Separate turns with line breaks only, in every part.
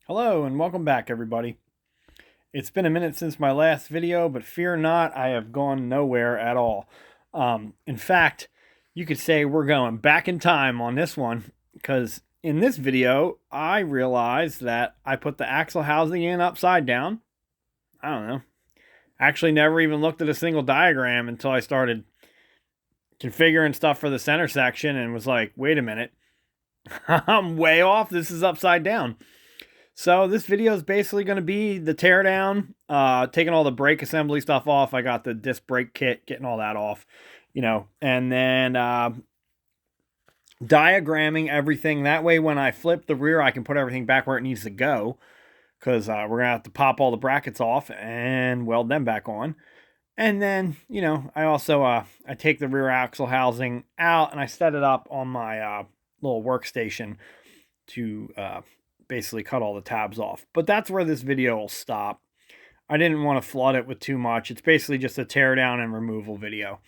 Hello and welcome back, everybody. It's been a minute since my last video, but fear not, I have gone nowhere at all. In fact, you could say we're going back in time on this one because in this video, I realized that I put the axle housing in upside down. I don't know. Actually, never even looked at a single diagram until I started configuring stuff for the center section and was like, wait a minute, I'm way off. This is upside down. So this video is basically going to be the teardown, taking all the brake assembly stuff off. I got the disc brake kit, getting all that off, and then diagramming everything. That way when I flip the rear, I can put everything back where it needs to go because we're going to have to pop all the brackets off and weld them back on. And then, I also, I take the rear axle housing out and I set it up on my little workstation to basically cut all the tabs off. But that's where this video will stop. I didn't want to flood it with too much. It's basically just a tear down and removal video.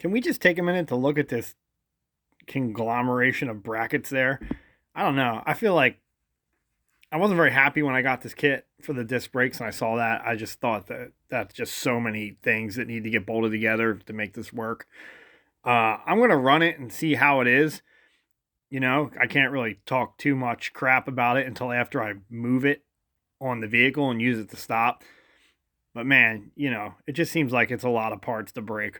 Can we just take a minute to look at this conglomeration of brackets there? I don't know. I feel like I wasn't very happy when I got this kit for the disc brakes and I saw that. I just thought that that's just so many things that need to get bolted together to make this work. I'm going to run it and see how it is. You know, I can't really talk too much crap about it until after I move it on the vehicle and use it to stop. But man, you know, it just seems like it's a lot of parts to break.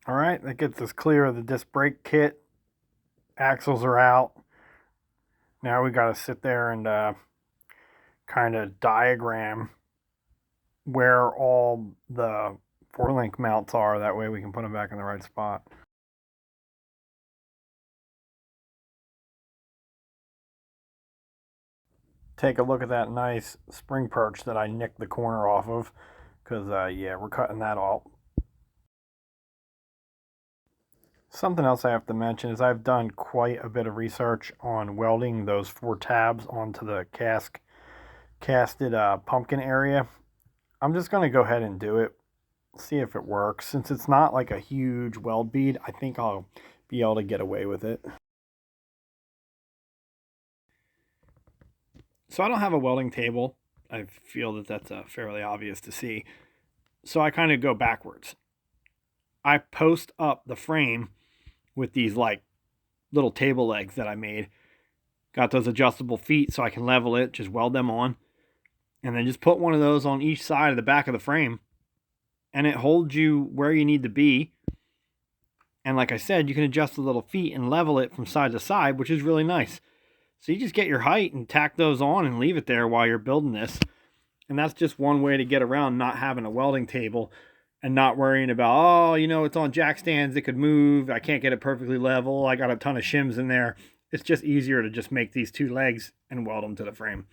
All right, that gets us clear of the disc brake kit. Axles are out. Now we got to sit there and kind of diagram where all the 4-link mounts are. That way we can put them back in the right spot. Take a look at that nice spring perch that I nicked the corner off of, because yeah, we're cutting that off. Something else I have to mention is I've done quite a bit of research on welding those 4 tabs onto the casted pumpkin area. I'm just going to go ahead and do it, see if it works. Since it's not like a huge weld bead, I think I'll be able to get away with it. So I don't have a welding table. I feel that that's fairly obvious to see. So I kind of go backwards. I post up the frame with these like little table legs that I made. Got those adjustable feet so I can level it, just weld them on. And then just put one of those on each side of the back of the frame. And it holds you where you need to be. And like I said, you can adjust the little feet and level it from side to side, which is really nice. So you just get your height and tack those on and leave it there while you're building this. And that's just one way to get around not having a welding table and not worrying about, oh, you know, it's on jack stands, it could move, I can't get it perfectly level, I got a ton of shims in there. It's just easier to just make these two legs and weld them to the frame.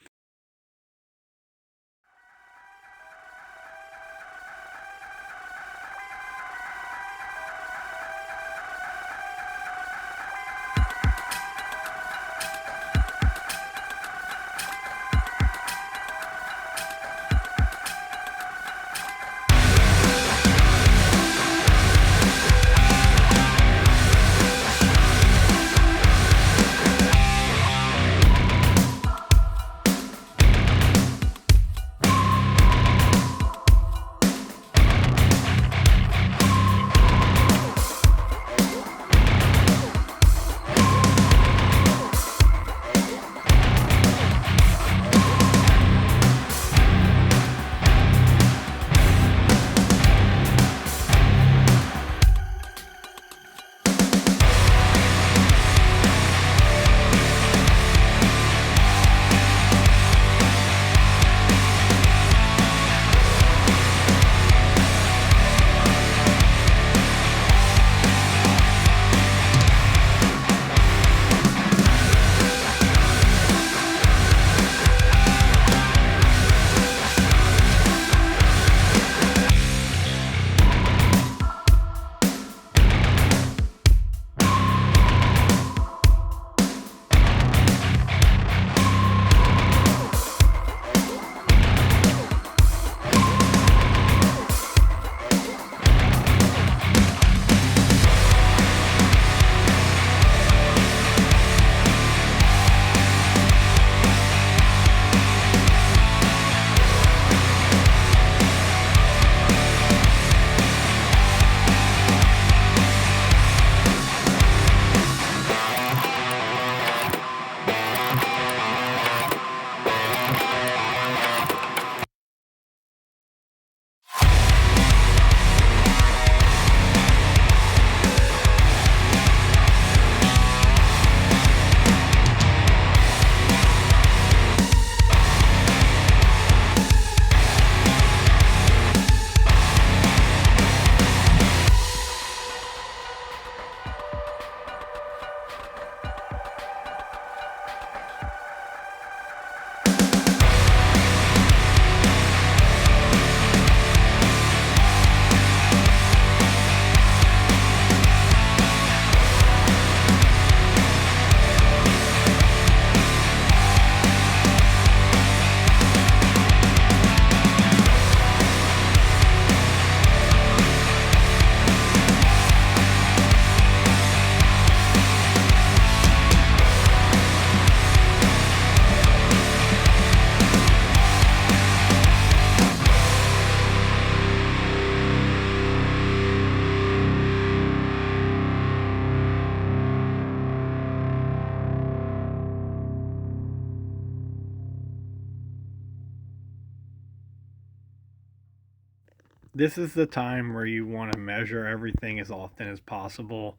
This is the time where you want to measure everything as often as possible.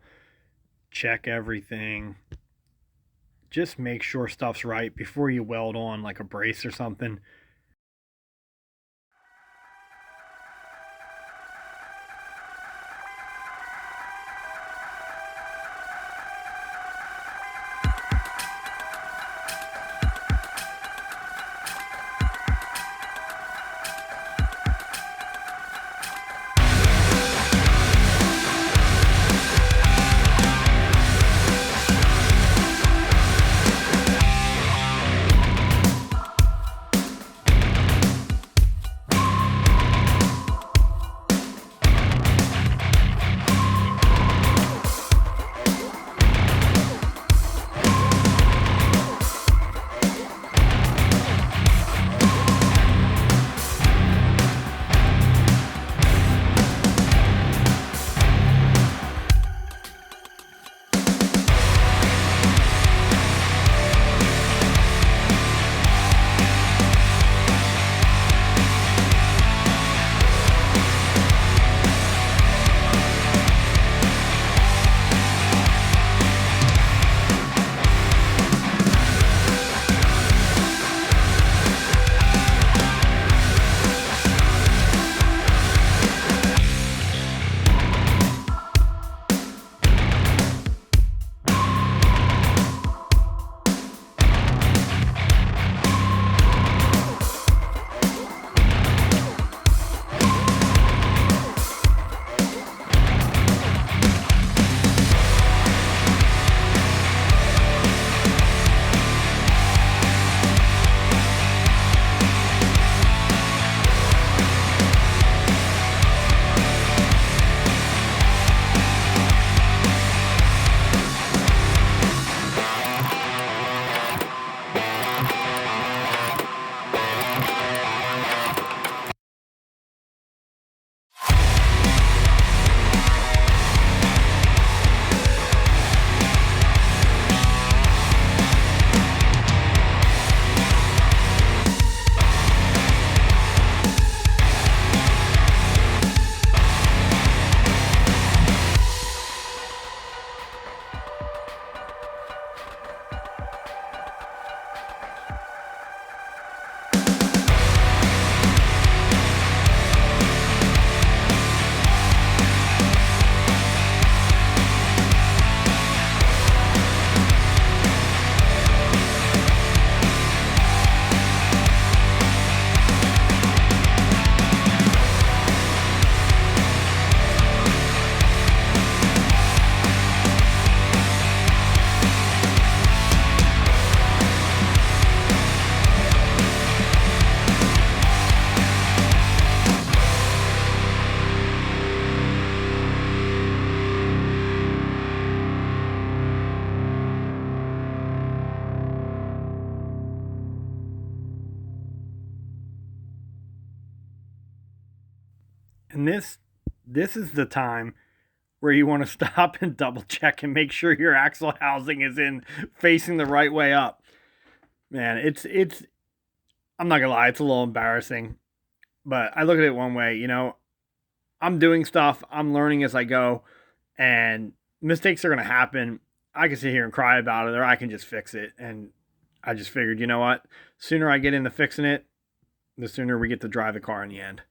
Check everything. Just make sure stuff's right before you weld on like a brace or something. And this is the time where you want to stop and double check and make sure your axle housing is in facing the right way up. Man, it's I'm not gonna lie, it's a little embarrassing, but I look at it one way. I'm doing stuff, I'm learning as I go, and mistakes are gonna happen. I can sit here and cry about it, or I can just fix it. And I just figured, you know what? Sooner I get into fixing it, the sooner we get to drive the car in the end.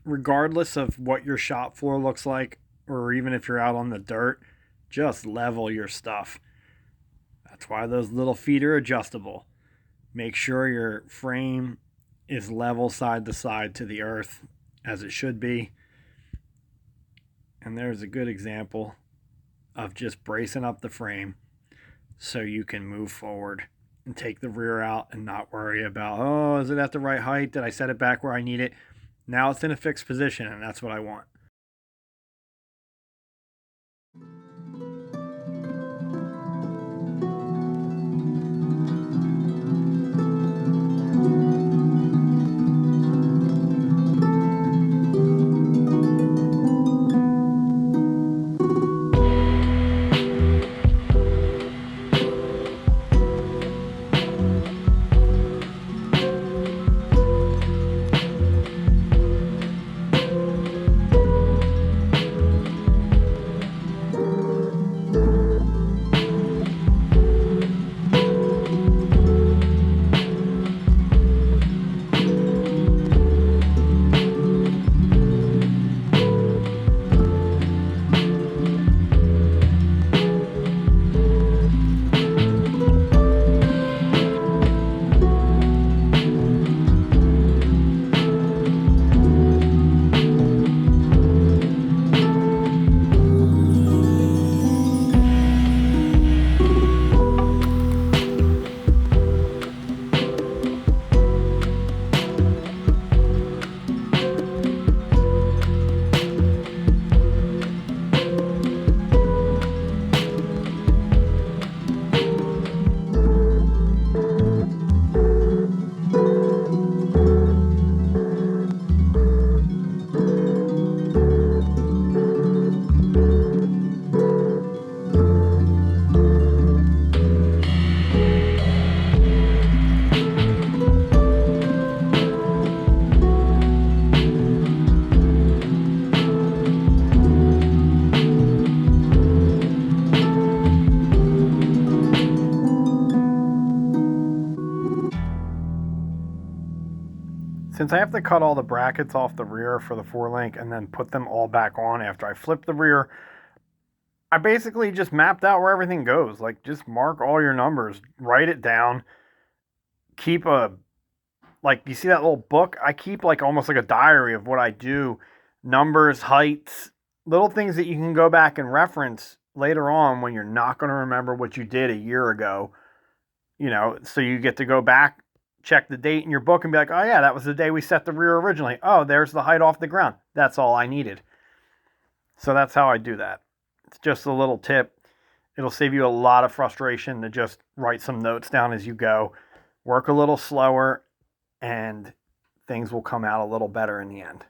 Regardless of what your shop floor looks like, or even if you're out on the dirt, just level your stuff. That's why those little feet are adjustable. Make sure your frame is level side to side to the earth as it should be. And there's a good example of just bracing up the frame so you can move forward and take the rear out and not worry about, oh, is it at the right height? Did I set it back where I need it? Now it's in a fixed position, and that's what I want. Since I have to cut all the brackets off the rear for the 4-link and then put them all back on after I flip the rear, I basically just mapped out where everything goes. Like, just mark all your numbers, write it down, keep you see that little book? I keep almost like a diary of what I do, numbers, heights, little things that you can go back and reference later on when you're not going to remember what you did a year ago. So you get to go back, check the date in your book and be like, oh yeah, that was the day we set the rear originally. Oh, there's the height off the ground. That's all I needed. So that's how I do that. It's just a little tip. It'll save you a lot of frustration to just write some notes down as you go. Work a little slower and things will come out a little better in the end.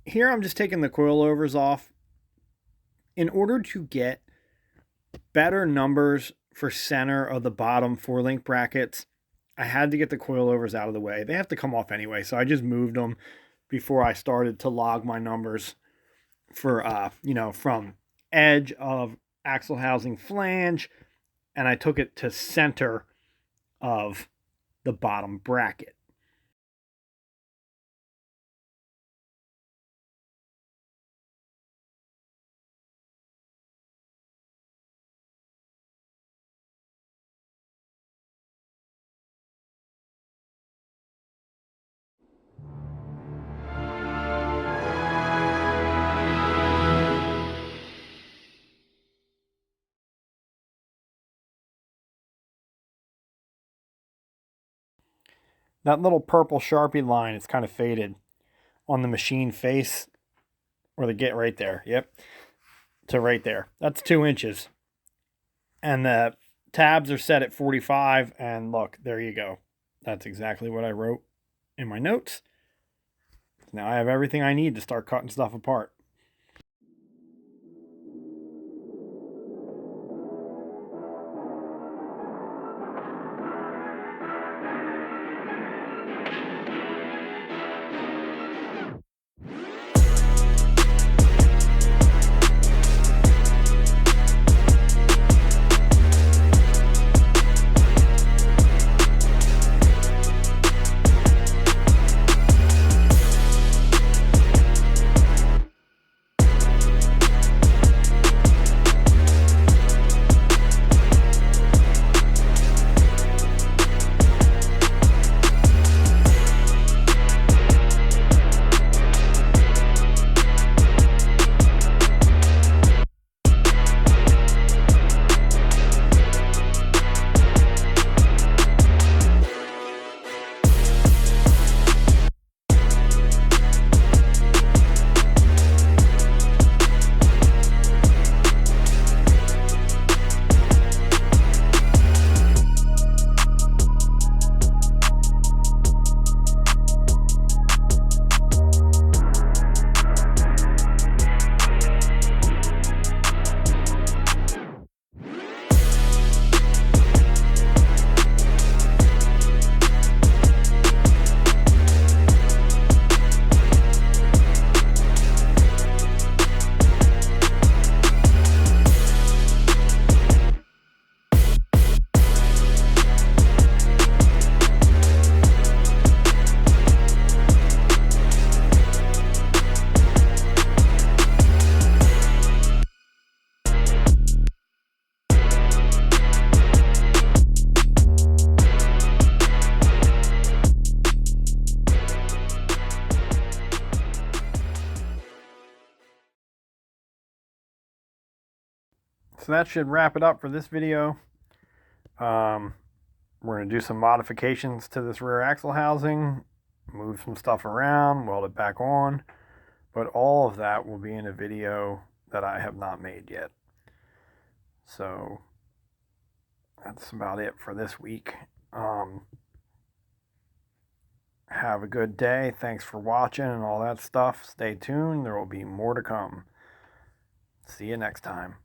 here I'm just taking the coilovers off. In order to get better numbers for center of the bottom 4-link brackets, I had to get the coilovers out of the way. They have to come off anyway, so I just moved them before I started to log my numbers for, from edge of axle housing flange, and I took it to center of the bottom bracket. That little purple Sharpie line is kind of faded on the machine face, or the get right there. Yep. To right there. That's 2 inches. And the tabs are set at 45. And look, there you go. That's exactly what I wrote in my notes. Now I have everything I need to start cutting stuff apart. So that should wrap it up for this video. We're going to do some modifications to this rear axle housing, move some stuff around, weld it back on, but all of that will be in a video that I have not made yet. So that's about it for this week. Have a good day. Thanks for watching and all that stuff. Stay tuned. There will be more to come. See you next time.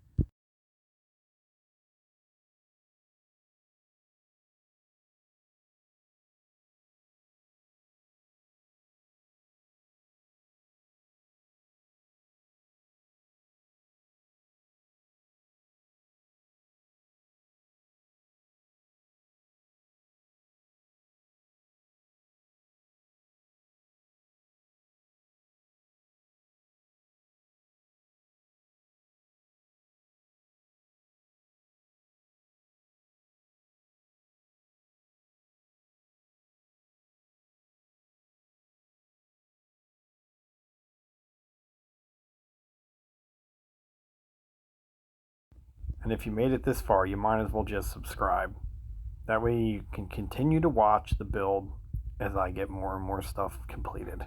And if you made it this far, you might as well just subscribe. That way you can continue to watch the build as I get more and more stuff completed.